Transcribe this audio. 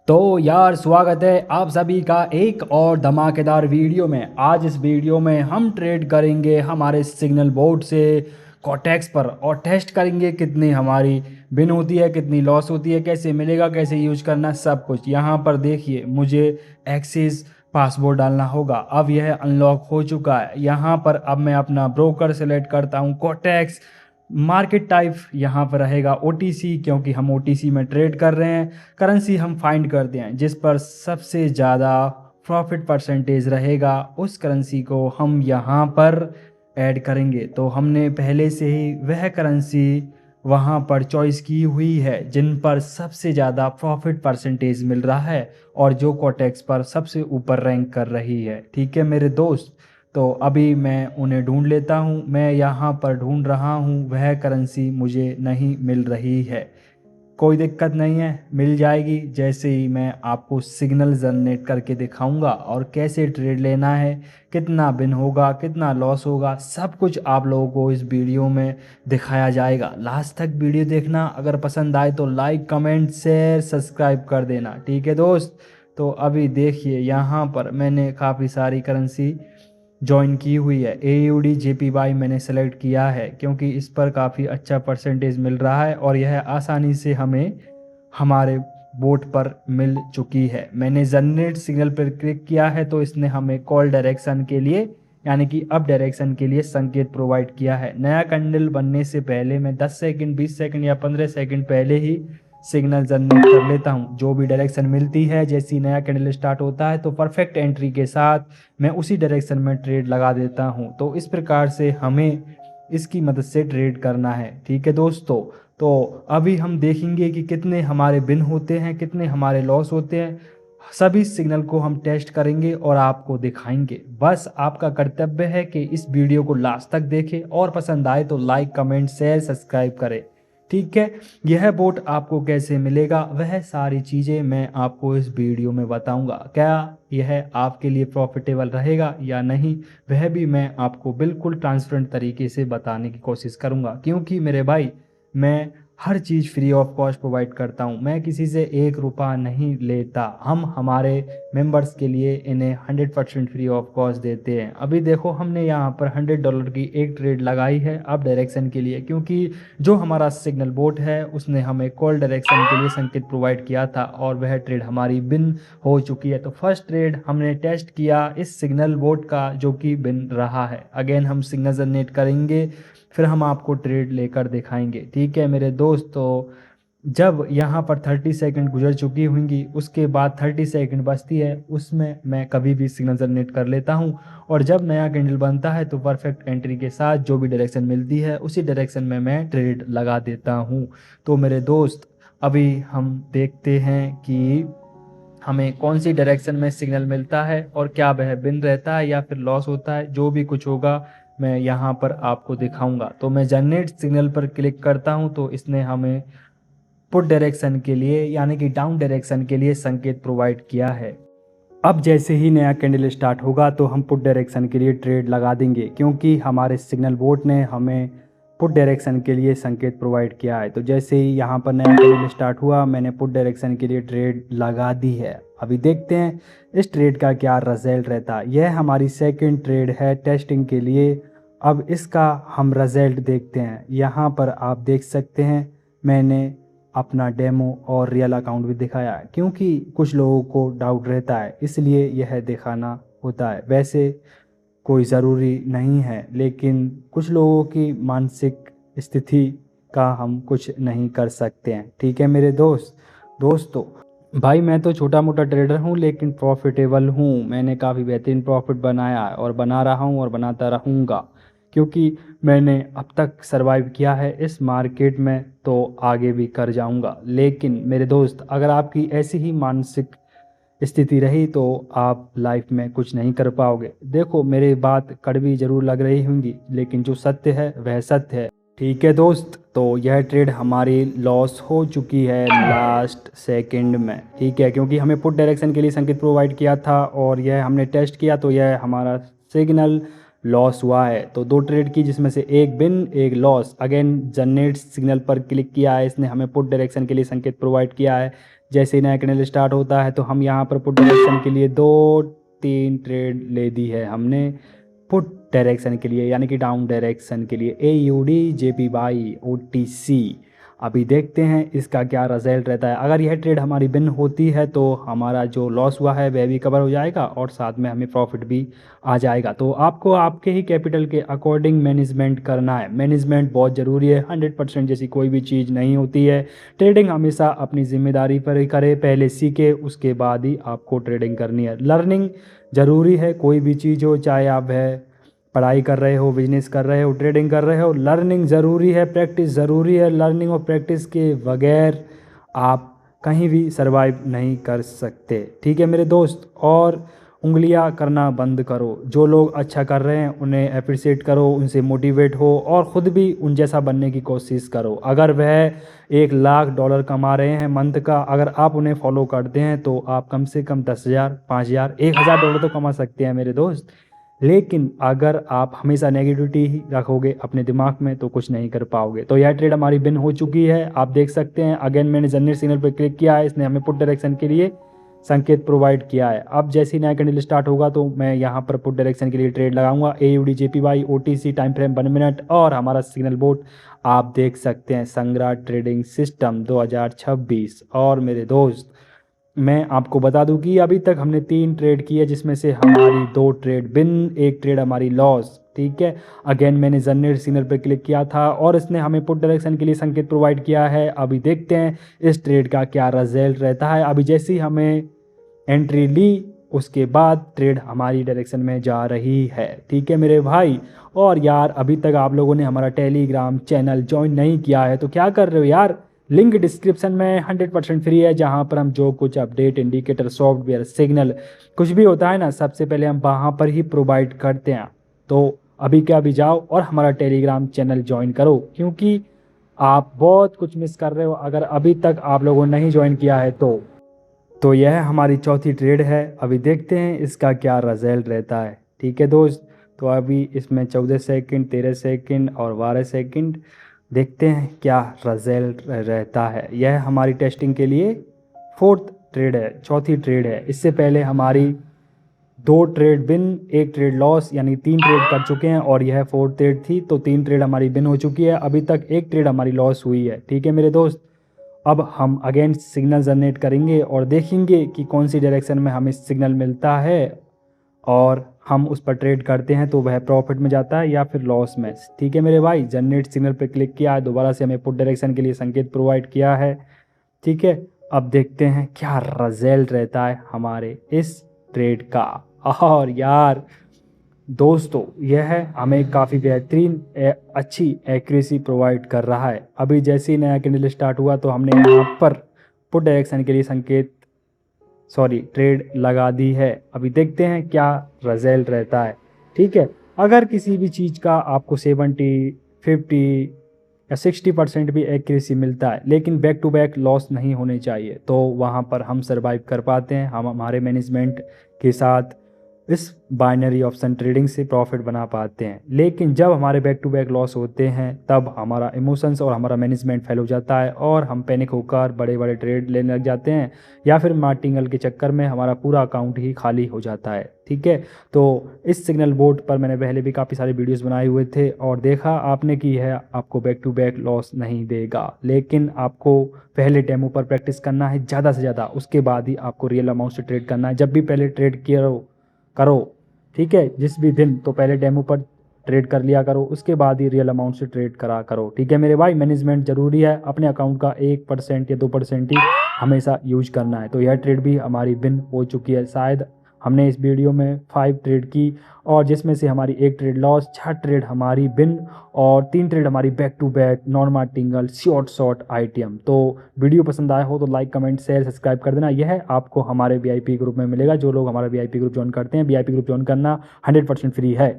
तो यार स्वागत है आप सभी का एक और धमाकेदार वीडियो में। आज इस वीडियो में हम ट्रेड करेंगे हमारे सिग्नल बोर्ड से कॉटेक्स पर और टेस्ट करेंगे कितनी हमारी विन होती है, कितनी लॉस होती है, कैसे मिलेगा, कैसे यूज करना, सब कुछ। यहाँ पर देखिए मुझे एक्सिस पासवर्ड डालना होगा। अब यह अनलॉक हो चुका है। यहाँ पर अब मैं अपना ब्रोकर सेलेक्ट करता हूँ कॉटेक्स। मार्केट टाइप यहाँ पर रहेगा ओटीसी, क्योंकि हम ओटीसी में ट्रेड कर रहे हैं। करेंसी हम फाइंड करते हैं जिस पर सबसे ज़्यादा प्रॉफिट परसेंटेज रहेगा, उस करेंसी को हम यहाँ पर ऐड करेंगे। तो हमने पहले से ही वह करेंसी वहाँ पर चॉइस की हुई है जिन पर सबसे ज़्यादा प्रॉफिट परसेंटेज मिल रहा है और जो कोटेक्स पर सबसे ऊपर रैंक कर रही है। ठीक है मेरे दोस्त, तो अभी मैं उन्हें ढूंढ लेता हूँ। मैं यहाँ पर ढूंढ रहा हूँ, वह करेंसी मुझे नहीं मिल रही है। कोई दिक्कत नहीं है, मिल जाएगी जैसे ही मैं आपको सिग्नल जनरेट करके दिखाऊंगा और कैसे ट्रेड लेना है, कितना बिन होगा, कितना लॉस होगा, सब कुछ आप लोगों को इस वीडियो में दिखाया जाएगा। लास्ट तक वीडियो देखना। अगर पसंद आए तो लाइक, कमेंट, शेयर, सब्सक्राइब कर देना। ठीक है दोस्त। तो अभी देखिए यहाँ पर मैंने काफ़ी सारी करेंसी ज्वाइन की हुई है। AUD JPY मैंने सेलेक्ट किया है क्योंकि इस पर काफ़ी अच्छा परसेंटेज मिल रहा है और यह आसानी से हमें हमारे बोट पर मिल चुकी है। मैंने जनरेट सिग्नल पर क्लिक किया है तो इसने हमें कॉल डायरेक्शन के लिए यानी कि अप डायरेक्शन के लिए संकेत प्रोवाइड किया है। नया कैंडल बनने से पहले मैं 10 सेकंड, 20 सेकंड या 15 सेकंड पहले ही सिग्नल जनरेट कर लेता हूं। जो भी डायरेक्शन मिलती है, जैसी नया कैंडल स्टार्ट होता है तो परफेक्ट एंट्री के साथ मैं उसी डायरेक्शन में ट्रेड लगा देता हूं। तो इस प्रकार से हमें इसकी मदद से ट्रेड करना है। ठीक है दोस्तों। तो अभी हम देखेंगे कि कितने हमारे बिन होते हैं, कितने हमारे लॉस होते हैं। सभी सिग्नल को हम टेस्ट करेंगे और आपको दिखाएंगे। बस आपका कर्तव्य है कि इस वीडियो को लास्ट तक देखें और पसंद आए तो लाइक, कमेंट, शेयर, सब्सक्राइब करें। ठीक है। यह बोट आपको कैसे मिलेगा, वह सारी चीज़ें मैं आपको इस वीडियो में बताऊंगा। क्या यह आपके लिए प्रॉफिटेबल रहेगा या नहीं, वह भी मैं आपको बिल्कुल ट्रांसपेरेंट तरीके से बताने की कोशिश करूंगा। क्योंकि मेरे भाई, मैं हर चीज़ फ्री ऑफ कॉस्ट प्रोवाइड करता हूं। मैं किसी से एक रुपया नहीं लेता। हम हमारे मेंबर्स के लिए इन्हें 100% फ्री ऑफ कॉस्ट देते हैं। अभी देखो हमने यहाँ पर $100 की एक ट्रेड लगाई है अप डायरेक्शन के लिए, क्योंकि जो हमारा सिग्नल बोट है उसने हमें कॉल डायरेक्शन के लिए संकेत प्रोवाइड किया था और वह ट्रेड हमारी बिन हो चुकी है। तो फर्स्ट ट्रेड हमने टेस्ट किया इस सिग्नल बोट का, जो कि बिन रहा है। अगेन हम सिग्नल जनरेट करेंगे, फिर हम आपको ट्रेड लेकर दिखाएंगे। ठीक है मेरे दोस्त। तो जब यहाँ पर 30 सेकंड गुजर चुकी होंगी, उसके बाद 30 सेकंड बचती है, उसमें मैं कभी भी सिग्नल जनरेट कर लेता हूँ और जब नया कैंडल बनता है तो परफेक्ट एंट्री के साथ जो भी डायरेक्शन मिलती है उसी डायरेक्शन में मैं ट्रेड लगा देता हूँ। तो मेरे दोस्त, अभी हम देखते हैं कि हमें कौन सी डायरेक्शन में सिग्नल मिलता है और क्या वह बिन रहता है या फिर लॉस होता है। जो भी कुछ होगा मैं यहाँ पर आपको दिखाऊंगा। तो मैं जनरेट सिग्नल पर क्लिक करता हूँ तो इसने हमें पुट डायरेक्शन के लिए यानी कि डाउन डायरेक्शन के लिए संकेत प्रोवाइड किया है। अब जैसे ही नया कैंडल स्टार्ट होगा तो हम पुट डायरेक्शन के लिए ट्रेड लगा देंगे, क्योंकि हमारे सिग्नल बोर्ड ने हमें पुट डायरेक्शन के लिए संकेत प्रोवाइड किया है। तो जैसे ही यहाँ पर नया कैंडल स्टार्ट हुआ, मैंने पुट डायरेक्शन के लिए ट्रेड लगा दी है। अभी देखते हैं इस ट्रेड का क्या रिजल्ट रहता है। यह हमारी सेकंड ट्रेड है टेस्टिंग के लिए। अब इसका हम रिजल्ट देखते हैं। यहाँ पर आप देख सकते हैं मैंने अपना डेमो और रियल अकाउंट भी दिखाया है, क्योंकि कुछ लोगों को डाउट रहता है इसलिए यह दिखाना होता है। वैसे कोई ज़रूरी नहीं है, लेकिन कुछ लोगों की मानसिक स्थिति का हम कुछ नहीं कर सकते हैं। ठीक है मेरे दोस्तों, भाई मैं तो छोटा मोटा ट्रेडर हूँ लेकिन प्रॉफिटेबल हूँ। मैंने काफ़ी बेहतरीन प्रॉफिट बनाया है और बना रहा हूँ और बनाता रहूँगा, क्योंकि मैंने अब तक सरवाइव किया है इस मार्केट में, तो आगे भी कर जाऊँगा। लेकिन मेरे दोस्त, अगर आपकी ऐसी ही मानसिक स्थिति रही तो आप लाइफ में कुछ नहीं कर पाओगे। देखो मेरी बात कड़वी ज़रूर लग रही होंगी, लेकिन जो सत्य है वह सत्य है। ठीक है दोस्त। तो यह ट्रेड हमारी लॉस हो चुकी है लास्ट सेकंड में। ठीक है, क्योंकि हमें पुट डायरेक्शन के लिए संकेत प्रोवाइड किया था और यह हमने टेस्ट किया तो यह हमारा सिग्नल लॉस हुआ है। तो 2 ट्रेड की जिसमें से एक बिन एक लॉस। अगेन जनरेट सिग्नल पर क्लिक किया है, इसने हमें पुट डायरेक्शन के लिए संकेत प्रोवाइड किया है। जैसे ही नया कैंडल स्टार्ट होता है तो हम यहाँ पर पुट डायरेक्शन के लिए 2-3 ट्रेड ले दी है हमने पुट डायरेक्शन के लिए, यानी कि डाउन डायरेक्शन के लिए AUD JPY OTC। अभी देखते हैं इसका क्या रिजल्ट रहता है। अगर यह ट्रेड हमारी बिन होती है तो हमारा जो लॉस हुआ है वह भी कवर हो जाएगा और साथ में हमें प्रॉफिट भी आ जाएगा। तो आपको आपके ही कैपिटल के अकॉर्डिंग मैनेजमेंट करना है। मैनेजमेंट बहुत ज़रूरी है, 100% जैसी कोई भी चीज़ नहीं होती है। ट्रेडिंग हमेशा अपनी जिम्मेदारी पर ही करे, पहले सीखे उसके बाद ही आपको ट्रेडिंग करनी है। लर्निंग ज़रूरी है, कोई भी चीज़ हो, चाहे आप है पढ़ाई कर रहे हो, बिजनेस कर रहे हो, ट्रेडिंग कर रहे हो, लर्निंग ज़रूरी है, प्रैक्टिस ज़रूरी है। लर्निंग और प्रैक्टिस के बगैर आप कहीं भी सरवाइव नहीं कर सकते। ठीक है मेरे दोस्त, और उंगलियां करना बंद करो। जो लोग अच्छा कर रहे हैं उन्हें अप्रिशिएट करो, उनसे मोटिवेट हो और ख़ुद भी उन जैसा बनने की कोशिश करो। अगर वह $1,00,000 कमा रहे हैं मंथ का, अगर आप उन्हें फॉलो करते हैं तो आप कम से कम 10,000, 5,000, $1,000 तो कमा सकते हैं मेरे दोस्त। लेकिन अगर आप हमेशा नेगेटिविटी ही रखोगे अपने दिमाग में तो कुछ नहीं कर पाओगे। तो यह ट्रेड हमारी बिन हो चुकी है, आप देख सकते हैं। अगेन मैंने जनरेट सिग्नल पर क्लिक किया है, इसने हमें पुट डायरेक्शन के लिए संकेत प्रोवाइड किया है। अब जैसे ही नया कैंडल स्टार्ट होगा तो मैं यहाँ पर पुट डायरेक्शन के लिए ट्रेड लगाऊंगा। AUD JPY OTC time frame 1 minute और हमारा सिग्नल बोर्ड आप देख सकते हैं, संग्राट ट्रेडिंग सिस्टम 2026। और मेरे दोस्त मैं आपको बता दूं कि अभी तक हमने 3 ट्रेड किए जिसमें से हमारी 2 ट्रेड बिन, 1 ट्रेड हमारी लॉस। ठीक है, अगेन मैंने जनरेट सिग्नल पर क्लिक किया था और इसने हमें पुट डायरेक्शन के लिए संकेत प्रोवाइड किया है। अभी देखते हैं इस ट्रेड का क्या रिजल्ट रहता है। अभी जैसे ही हमें एंट्री ली उसके बाद ट्रेड हमारी डायरेक्शन में जा रही है। ठीक है मेरे भाई, और यार अभी तक आप लोगों ने हमारा टेलीग्राम चैनल ज्वाइन नहीं किया है तो क्या कर रहे हो यार। लिंक डिस्क्रिप्शन में 100% फ्री है, जहाँ पर हम जो कुछ अपडेट, इंडिकेटर, सॉफ्टवेयर, सिग्नल कुछ भी होता है ना, सबसे पहले हम वहाँ पर ही प्रोवाइड करते हैं। तो अभी क्या भी जाओ और हमारा टेलीग्राम चैनल ज्वाइन करो, क्योंकि आप बहुत कुछ मिस कर रहे हो अगर अभी तक आप लोगों ने नहीं ज्वाइन किया है तो यह हमारी चौथी ट्रेड है। अभी देखते हैं इसका क्या रिजल्ट रहता है। ठीक है दोस्त, तो अभी इसमें 14 सेकंड, 13 सेकंड और 12 सेकंड देखते हैं क्या रिजल्ट रहता है। यह हमारी टेस्टिंग के लिए 4th ट्रेड है, चौथी ट्रेड है। इससे पहले हमारी 2 ट्रेड बिन, 1 ट्रेड लॉस, यानी 3 ट्रेड कर चुके हैं और यह 4th ट्रेड थी। तो 3 ट्रेड हमारी बिन हो चुकी है, अभी तक 1 ट्रेड हमारी लॉस हुई है। ठीक है मेरे दोस्त, अब हम अगेन सिग्नल जनरेट करेंगे और देखेंगे कि कौन सी डायरेक्शन में हमें सिग्नल मिलता है और हम उस पर ट्रेड करते हैं तो वह प्रॉफिट में जाता है या फिर लॉस में। ठीक है मेरे भाई, जनरेट सिग्नल पर क्लिक किया है, दोबारा से हमें पुट डायरेक्शन के लिए संकेत प्रोवाइड किया है। ठीक है, अब देखते हैं क्या रिजल्ट रहता है हमारे इस ट्रेड का। और यार दोस्तों यह हमें काफ़ी बेहतरीन अच्छी एक्यूरेसी प्रोवाइड कर रहा है। अभी जैसे ही नया कैंडल स्टार्ट हुआ तो हमने यहाँ पर पुट डायरेक्शन के लिए ट्रेड लगा दी है। अभी देखते हैं क्या रिजल्ट रहता है। ठीक है, अगर किसी भी चीज़ का आपको 70, 50 या 60% भी एक्यूरेसी मिलता है लेकिन बैक टू बैक लॉस नहीं होने चाहिए, तो वहाँ पर हम सर्वाइव कर पाते हैं। हम हमारे मैनेजमेंट के साथ इस बाइनरी ऑप्शन ट्रेडिंग से प्रॉफिट बना पाते हैं। लेकिन जब हमारे बैक टू बैक लॉस होते हैं तब हमारा इमोशंस और हमारा मैनेजमेंट फेल हो जाता है और हम पैनिक होकर बड़े बड़े ट्रेड लेने लग जाते हैं या फिर मार्टिंगल के चक्कर में हमारा पूरा अकाउंट ही खाली हो जाता है। ठीक है, तो इस सिग्नल बोर्ड पर मैंने पहले भी काफ़ी सारे वीडियोस बनाए हुए थे और देखा आपने कि है आपको बैक टू बैक लॉस नहीं देगा। लेकिन आपको पहले डेमो पर प्रैक्टिस करना है ज़्यादा से ज़्यादा, उसके बाद ही आपको रियल अमाउंट से ट्रेड करना है। जब भी पहले ट्रेड करो, ठीक है, जिस भी दिन, तो पहले डेमो पर ट्रेड कर लिया करो, उसके बाद ही रियल अमाउंट से ट्रेड करा करो। ठीक है मेरे भाई, मैनेजमेंट ज़रूरी है, अपने अकाउंट का 1% या 2% ही हमेशा यूज करना है। तो यह ट्रेड भी हमारी विन हो चुकी है। शायद हमने इस वीडियो में 5 ट्रेड की और जिसमें से हमारी 1 ट्रेड लॉस, 6 ट्रेड हमारी विन और 3 ट्रेड हमारी back to back non martingale short item. तो वीडियो पसंद आया हो तो लाइक, कमेंट, शेयर, सब्सक्राइब कर देना। यह आपको हमारे VIP ग्रुप में मिलेगा। जो लोग हमारा VIP ग्रुप ज्वाइन करते हैं, VIP ग्रुप ज्वाइन करना 100% फ्री है।